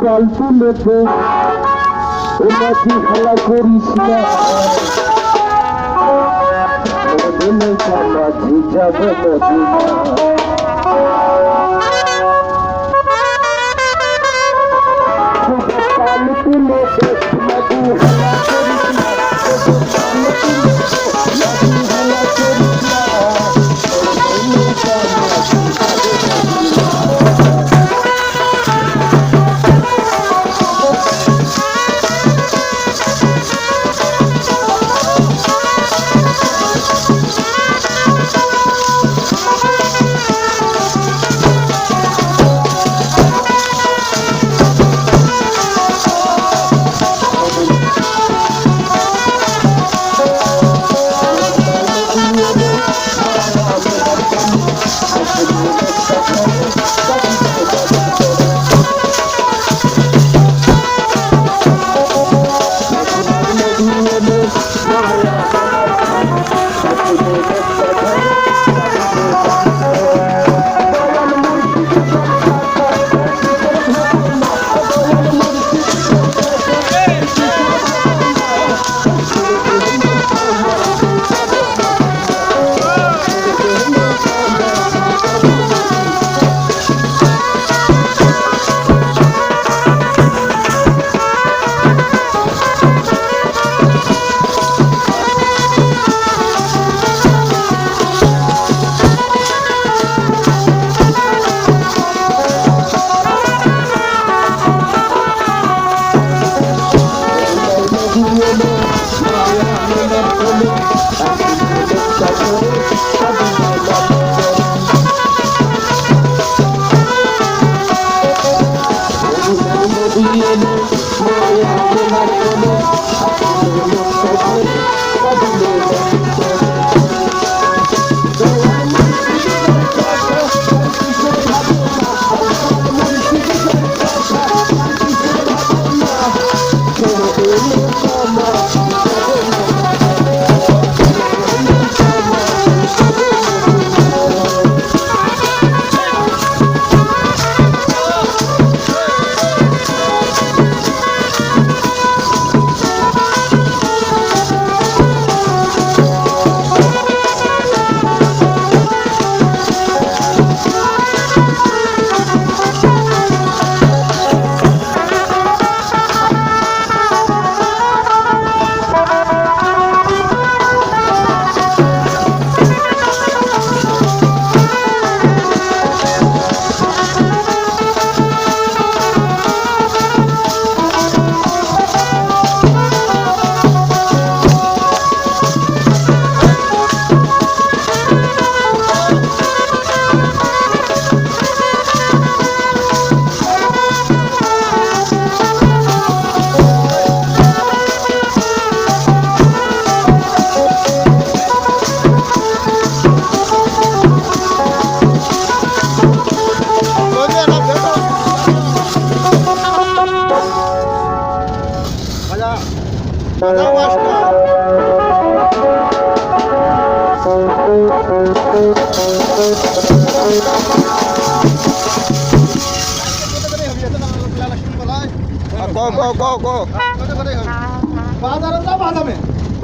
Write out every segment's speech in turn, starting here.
কাল তুলেছে ও মাঝি খেলা করিস না মাঝি যাবে কাল তুলেছে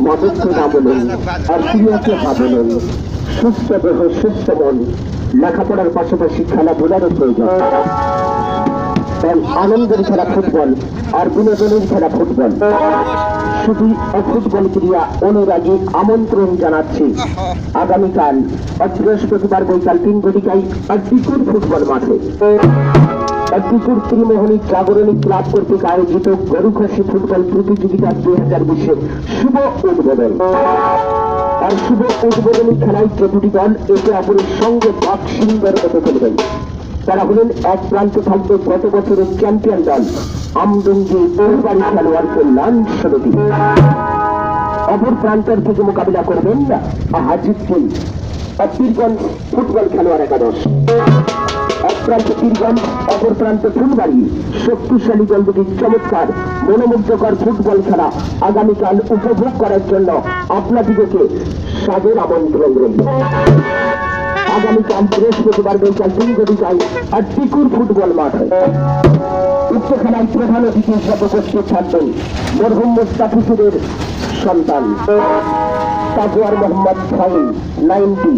মাঝি খেলা করিস না সুস্থ দেহ সুস্থ মন লেখাপড়ার পাশাপাশি খেলাধুলারও প্রয়োজন। আনন্দের খেলা ফুটবল আর বিনোদনের খেলা ফুটবল। শুধু ফুটবল ক্রিয়া অনুরাগী আমন্ত্রণ জানাচ্ছি আগামীকাল বৃহস্পতিবার বৈকাল 3 ঘটিকায় আদ্দিকুর ফুটবল মাঠে আদ্দিকুর ত্রিমোহনী জাগরণী ক্লাব কর্তৃক আয়োজিত গরুখাসী ফুটবল প্রতিযোগিতা 2020 শুভ উদ্বোধন। আর শুভ উদ্বোধনী খেলায় যে দুটি দল একে অপরের সঙ্গে বাক্সিংয়ের মতো খেলবেন। তারা হলেন এক প্রান্তে থাকবে গত বছরের চ্যাম্পিয়ন দল আমডঙ্গি ফুলবাড়ি খেলোয়াড় কল্যাণ সমিতি, অপর প্রান্তের থেকে মোকাবিলা করবেন হাজিরপুর পীরগঞ্জ ফুটবল খেলোয়াড় একাদশ। এক প্রান্তে পীরগঞ্জ, অপর প্রান্তে ফুলবাড়ি। শক্তিশালী দল দুটি চমৎকার মনোমুগ্ধকর ফুটবল খেলা আগামীকাল উপভোগ করার জন্য আপনাদিগকে সাদর আমন্ত্রণ রইল। আগামীকাল বৃহস্পতিবার বিকাল 3 ঘটিকায় আর টিকুর ফুটবল মাঠে উক্ত খেলায় প্রধান অতিথি হিসেবে উপস্থিত থাকবেন মরহুম মুস্তাফিজুরের সন্তান তাজওয়ার মোহাম্মদ ফাহিম 90,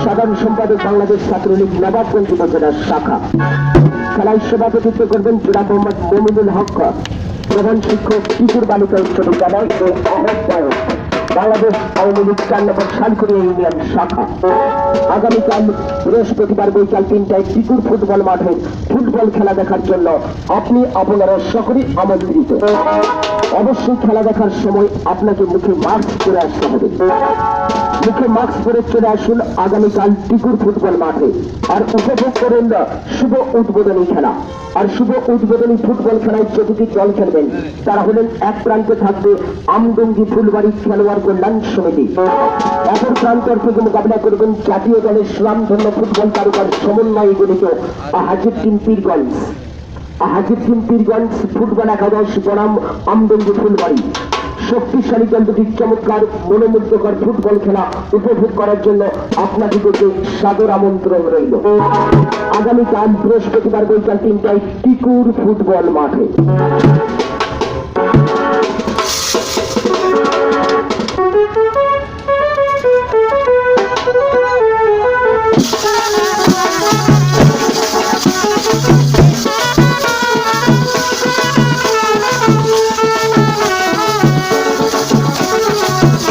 সাধারণ সম্পাদক বাংলাদেশ ছাত্রলীগ নবাবগঞ্জ উপজেলার শাখা। খেলায় সভাপতিত্ব করবেন জনাব মোহাম্মদ মমিনুল হক, প্রধান শিক্ষক টিকুর বালিকা উচ্চ বিদ্যালয় ও আহ্বায়ক বাংলাদেশ আওয়ামী লীগ 4 নম্বর শালকুড়িয়া ইউনিয়ন শাখা। আগামীকাল বৃহস্পতিবার বিকাল 3টায় টিকুর ফুটবল মাঠে ফুটবল খেলা দেখার জন্য আপনি আপনারা সকলেই আমন্ত্রিত। অবশ্যই খেলা দেখার সময় আপনাকে মুখে মাস্ক পরে আসতে হবে। মুখে মাস্ক পরে চলে আসুন আগামীকাল টিকুর ফুটবল মাঠে আর উপভোগ করেন শুভ উদ্বোধনী খেলা। আর শুভ উদ্বোধনী ফুটবল খেলায় যতটি দল খেলবেন তারা হলেন, এক প্রান্তে থাকবে আমডঙ্গি ফুলবাড়ি খেলোয়াড় কল্যাণ সমিতি, অপর প্রান্তর থেকে মোকাবিলা করবেন জাতীয় দলের সুনামধন্য ফুটবল তারকার সমন্বয়ে গঠিত হাজির টিম পীরগঞ্জ। হাজির টিম পীরগঞ্জ ফুটবল একাদশ বনাম আমডঙ্গি ফুলবাড়ি। শক্তিশালী দল দুটির চমৎকার মনোমুগ্ধকর ফুটবল খেলা উপভোগ করার জন্য আপনাদেরকে সাদর আমন্ত্রণ রইল। আগামীকাল বৃহস্পতিবার বিকাল 3টায় টিকুর ফুটবল মাঠে।